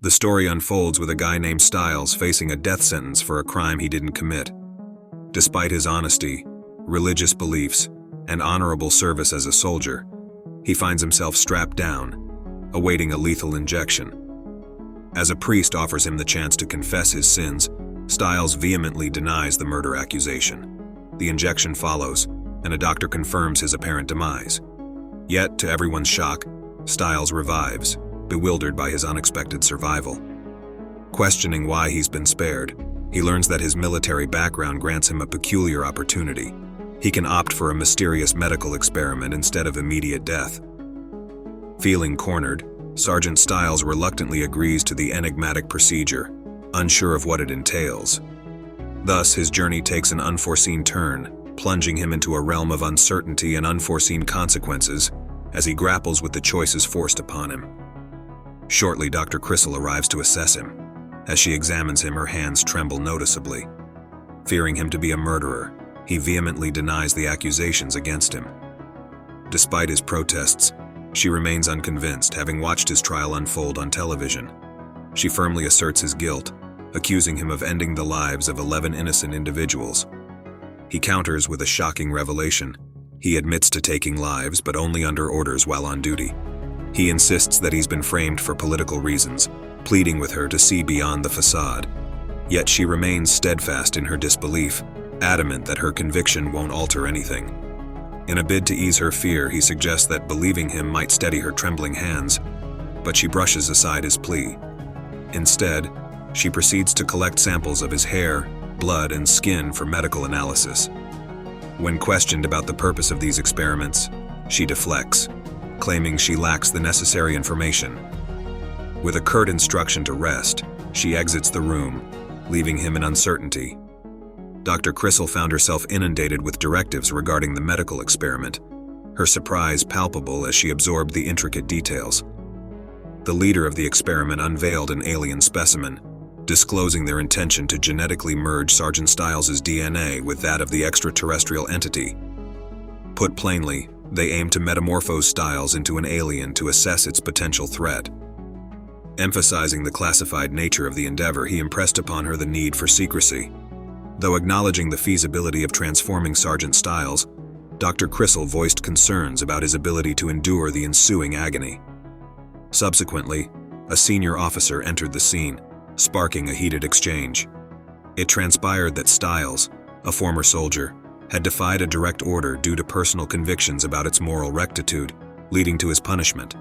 The story unfolds with a guy named Styles facing a death sentence for a crime he didn't commit. Despite his honesty, religious beliefs, and honorable service as a soldier, he finds himself strapped down, awaiting a lethal injection. As a priest offers him the chance to confess his sins, Styles vehemently denies the murder accusation. The injection follows, and a doctor confirms his apparent demise. Yet, to everyone's shock, Styles revives, bewildered by his unexpected survival. Questioning why he's been spared, he learns that his military background grants him a peculiar opportunity. He can opt for a mysterious medical experiment instead of immediate death. Feeling cornered, Sargeant Styles reluctantly agrees to the enigmatic procedure, unsure of what it entails. Thus, his journey takes an unforeseen turn, plunging him into a realm of uncertainty and unforeseen consequences as he grapples with the choices forced upon him. Shortly, Dr. Crystal arrives to assess him. As she examines him, her hands tremble noticeably. Fearing him to be a murderer, he vehemently denies the accusations against him. Despite his protests, she remains unconvinced, having watched his trial unfold on television. She firmly asserts his guilt, accusing him of ending the lives of 11 innocent individuals. He counters with a shocking revelation. He admits to taking lives, but only under orders while on duty. He insists that he's been framed for political reasons, pleading with her to see beyond the facade. Yet she remains steadfast in her disbelief, adamant that her conviction won't alter anything. In a bid to ease her fear, he suggests that believing him might steady her trembling hands, but she brushes aside his plea. Instead, she proceeds to collect samples of his hair, blood, and skin for medical analysis. When questioned about the purpose of these experiments, she deflects, claiming she lacks the necessary information. With a curt instruction to rest, she exits the room, leaving him in uncertainty. Dr. Crystal found herself inundated with directives regarding the medical experiment, her surprise palpable as she absorbed the intricate details. The leader of the experiment unveiled an alien specimen, disclosing their intention to genetically merge Sargeant Styles' DNA with that of the extraterrestrial entity. Put plainly, they aim to metamorphose Styles into an alien to assess its potential threat. Emphasizing the classified nature of the endeavor, he impressed upon her the need for secrecy. Though acknowledging the feasibility of transforming Sargeant Styles, Dr. Crystal voiced concerns about his ability to endure the ensuing agony. Subsequently, a senior officer entered the scene, sparking a heated exchange. It transpired that Styles, a former soldier, had defied a direct order due to personal convictions about its moral rectitude, leading to his punishment.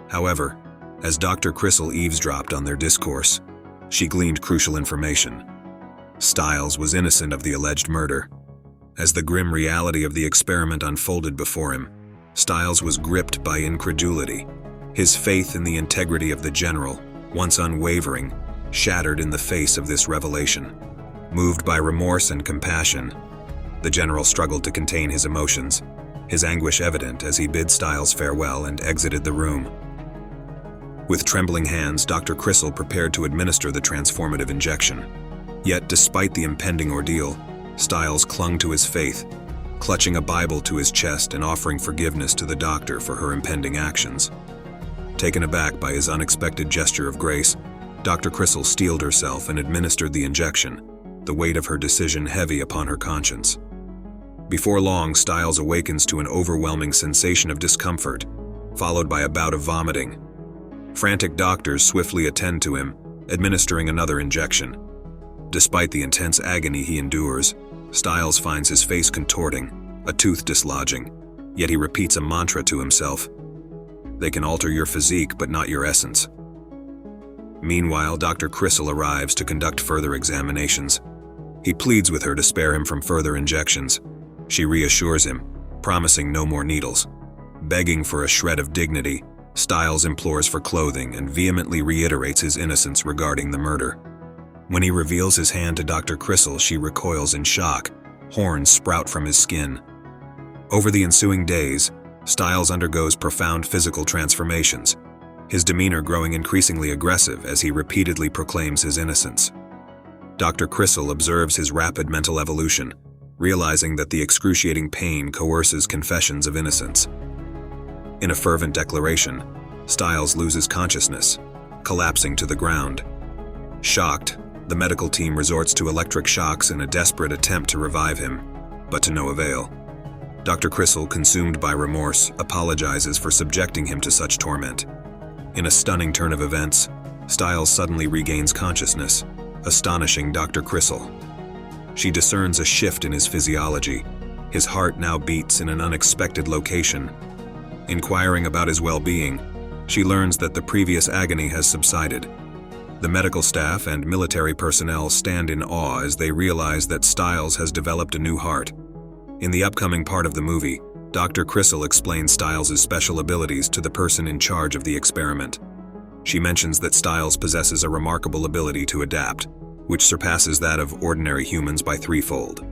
However, as Dr. Crystal eavesdropped on their discourse, she gleaned crucial information. Styles was innocent of the alleged murder. As the grim reality of the experiment unfolded before him, Styles was gripped by incredulity. His faith in the integrity of the general, once unwavering, shattered in the face of this revelation. Moved by remorse and compassion, the general struggled to contain his emotions, his anguish evident as he bid Styles farewell and exited the room. With trembling hands, Dr. Crystal prepared to administer the transformative injection. Yet, despite the impending ordeal, Styles clung to his faith, clutching a Bible to his chest and offering forgiveness to the doctor for her impending actions. Taken aback by his unexpected gesture of grace, Dr. Crystal steeled herself and administered the injection, the weight of her decision heavy upon her conscience. Before long, Styles awakens to an overwhelming sensation of discomfort, followed by a bout of vomiting. Frantic doctors swiftly attend to him, administering another injection. Despite the intense agony he endures, Styles finds his face contorting, a tooth dislodging, yet he repeats a mantra to himself. They can alter your physique, but not your essence. Meanwhile, Dr. Crystal arrives to conduct further examinations. He pleads with her to spare him from further injections. She reassures him, promising no more needles. Begging for a shred of dignity, Styles implores for clothing and vehemently reiterates his innocence regarding the murder. When he reveals his hand to Dr. Crystal, she recoils in shock. Horns sprout from his skin. Over the ensuing days, Styles undergoes profound physical transformations, his demeanor growing increasingly aggressive as he repeatedly proclaims his innocence. Dr. Crystal observes his rapid mental evolution, realizing that the excruciating pain coerces confessions of innocence. In a fervent declaration, Styles loses consciousness, collapsing to the ground. Shocked, the medical team resorts to electric shocks in a desperate attempt to revive him, but to no avail. Dr. Crystal, consumed by remorse, apologizes for subjecting him to such torment. In a stunning turn of events, Styles suddenly regains consciousness, astonishing Dr. Crystal. She discerns a shift in his physiology. His heart now beats in an unexpected location. Inquiring about his well-being, she learns that the previous agony has subsided. The medical staff and military personnel stand in awe as they realize that Styles has developed a new heart. In the upcoming part of the movie, Dr. Crystal explains Styles' special abilities to the person in charge of the experiment. She mentions that Styles possesses a remarkable ability to adapt, which surpasses that of ordinary humans by threefold.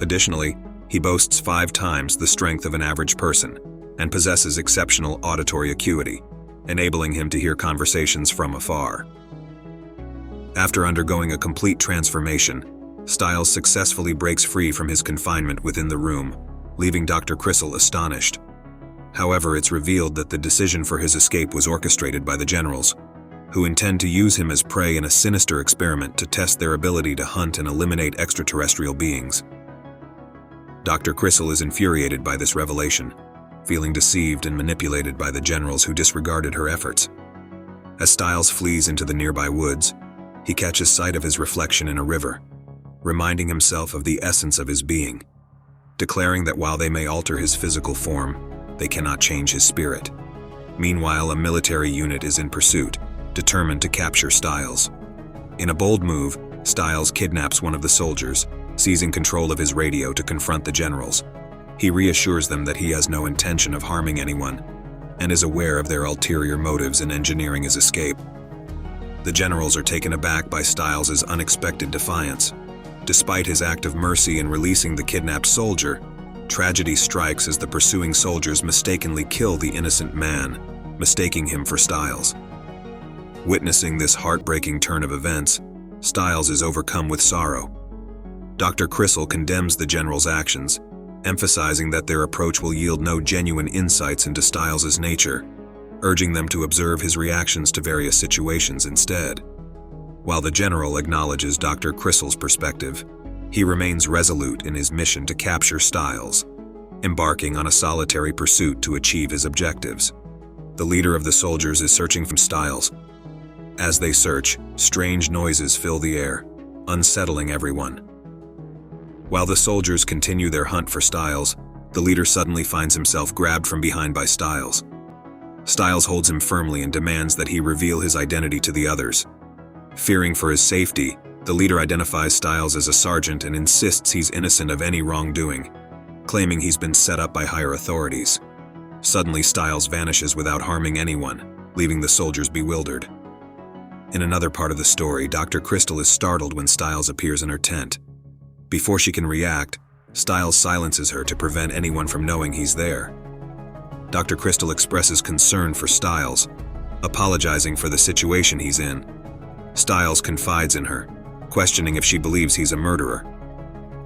Additionally, he boasts 5 times the strength of an average person and possesses exceptional auditory acuity, enabling him to hear conversations from afar. After undergoing a complete transformation, Styles successfully breaks free from his confinement within the room, leaving Dr. Crystal astonished. However, it's revealed that the decision for his escape was orchestrated by the generals, who intend to use him as prey in a sinister experiment to test their ability to hunt and eliminate extraterrestrial beings. Dr. Crystal is infuriated by this revelation, feeling deceived and manipulated by the generals who disregarded her efforts. As Styles flees into the nearby woods, he catches sight of his reflection in a river, reminding himself of the essence of his being, declaring that while they may alter his physical form, they cannot change his spirit. Meanwhile, a military unit is in pursuit, determined to capture Styles. In a bold move, Styles kidnaps one of the soldiers, seizing control of his radio to confront the generals. He reassures them that he has no intention of harming anyone, and is aware of their ulterior motives in engineering his escape. The generals are taken aback by Styles' unexpected defiance. Despite his act of mercy in releasing the kidnapped soldier, tragedy strikes as the pursuing soldiers mistakenly kill the innocent man, mistaking him for Styles. Witnessing this heartbreaking turn of events, Styles is overcome with sorrow. Dr. Crystal condemns the generals' actions, emphasizing that their approach will yield no genuine insights into Styles' nature, urging them to observe his reactions to various situations instead. While the general acknowledges Dr. Crystal's perspective, he remains resolute in his mission to capture Styles, embarking on a solitary pursuit to achieve his objectives. The leader of the soldiers is searching for Styles. As they search, strange noises fill the air, unsettling everyone. While the soldiers continue their hunt for Styles, the leader suddenly finds himself grabbed from behind by Styles. Styles holds him firmly and demands that he reveal his identity to the others. Fearing for his safety, the leader identifies Styles as a sergeant and insists he's innocent of any wrongdoing, claiming he's been set up by higher authorities. Suddenly, Styles vanishes without harming anyone, leaving the soldiers bewildered. In another part of the story, Dr. Crystal is startled when Styles appears in her tent. Before she can react, Styles silences her to prevent anyone from knowing he's there. Dr. Crystal expresses concern for Styles, apologizing for the situation he's in. Styles confides in her, questioning if she believes he's a murderer.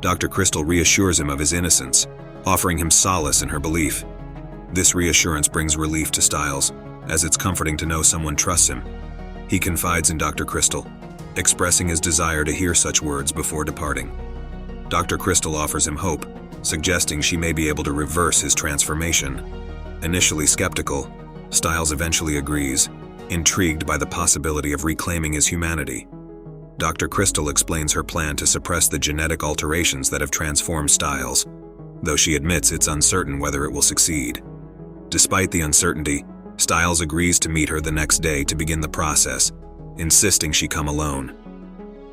Dr. Crystal reassures him of his innocence, offering him solace in her belief. This reassurance brings relief to Styles, as it's comforting to know someone trusts him. He confides in Dr. Crystal, expressing his desire to hear such words before departing. Dr. Crystal offers him hope, suggesting she may be able to reverse his transformation. Initially skeptical, Styles eventually agrees, intrigued by the possibility of reclaiming his humanity. Dr. Crystal explains her plan to suppress the genetic alterations that have transformed Styles, though she admits it's uncertain whether it will succeed. Despite the uncertainty, Styles agrees to meet her the next day to begin the process, insisting she come alone.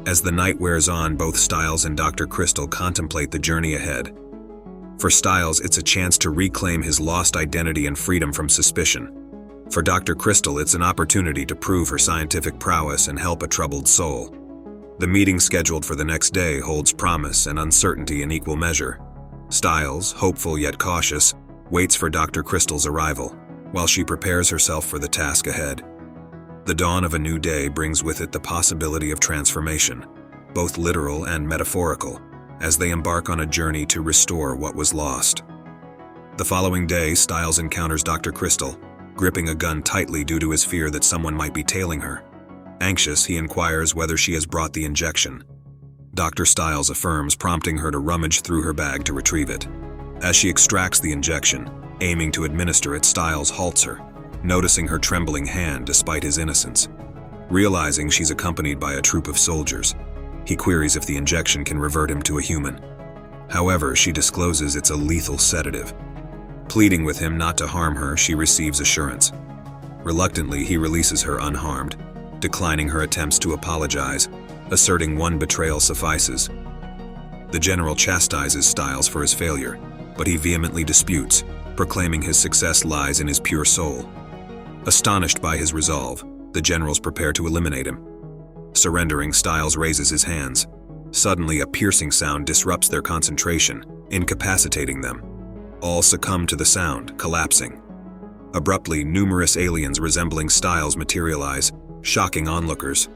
As the night wears on, both Styles and Dr. Crystal contemplate the journey ahead. For Styles, it's a chance to reclaim his lost identity and freedom from suspicion. For Dr. Crystal, it's an opportunity to prove her scientific prowess and help a troubled soul. The meeting scheduled for the next day holds promise and uncertainty in equal measure. Styles, hopeful yet cautious, waits for Dr. Crystal's arrival, while she prepares herself for the task ahead. The dawn of a new day brings with it the possibility of transformation, both literal and metaphorical, as they embark on a journey to restore what was lost. The following day, Styles encounters Dr. Crystal, gripping a gun tightly due to his fear that someone might be tailing her. Anxious, he inquires whether she has brought the injection. Dr. Styles affirms, prompting her to rummage through her bag to retrieve it. As she extracts the injection, aiming to administer it, Styles halts her, noticing her trembling hand despite his innocence. Realizing she's accompanied by a troop of soldiers, he queries if the injection can revert him to a human. However, she discloses it's a lethal sedative. Pleading with him not to harm her, she receives assurance. Reluctantly, he releases her unharmed, declining her attempts to apologize, asserting one betrayal suffices. The general chastises Styles for his failure, but he vehemently disputes, proclaiming his success lies in his pure soul. Astonished by his resolve, the generals prepare to eliminate him. Surrendering, Styles raises his hands. Suddenly, a piercing sound disrupts their concentration, incapacitating them. All succumb to the sound, collapsing. Abruptly, numerous aliens resembling Styles materialize, shocking onlookers.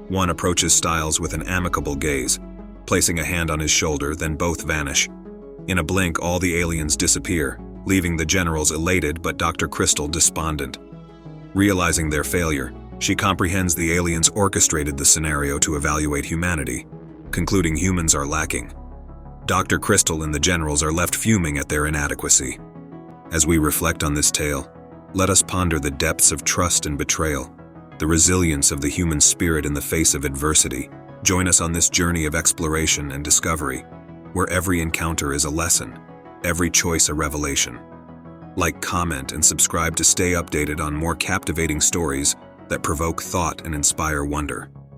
One approaches Styles with an amicable gaze, placing a hand on his shoulder, then both vanish. In a blink, all the aliens disappear, leaving the generals elated but Dr. Crystal despondent. Realizing their failure, she comprehends the aliens orchestrated the scenario to evaluate humanity, concluding humans are lacking. Dr. Crystal and the generals are left fuming at their inadequacy. As we reflect on this tale, let us ponder the depths of trust and betrayal, the resilience of the human spirit in the face of adversity. Join us on this journey of exploration and discovery, where every encounter is a lesson, every choice a revelation. Like, comment, and subscribe to stay updated on more captivating stories that provoke thought and inspire wonder.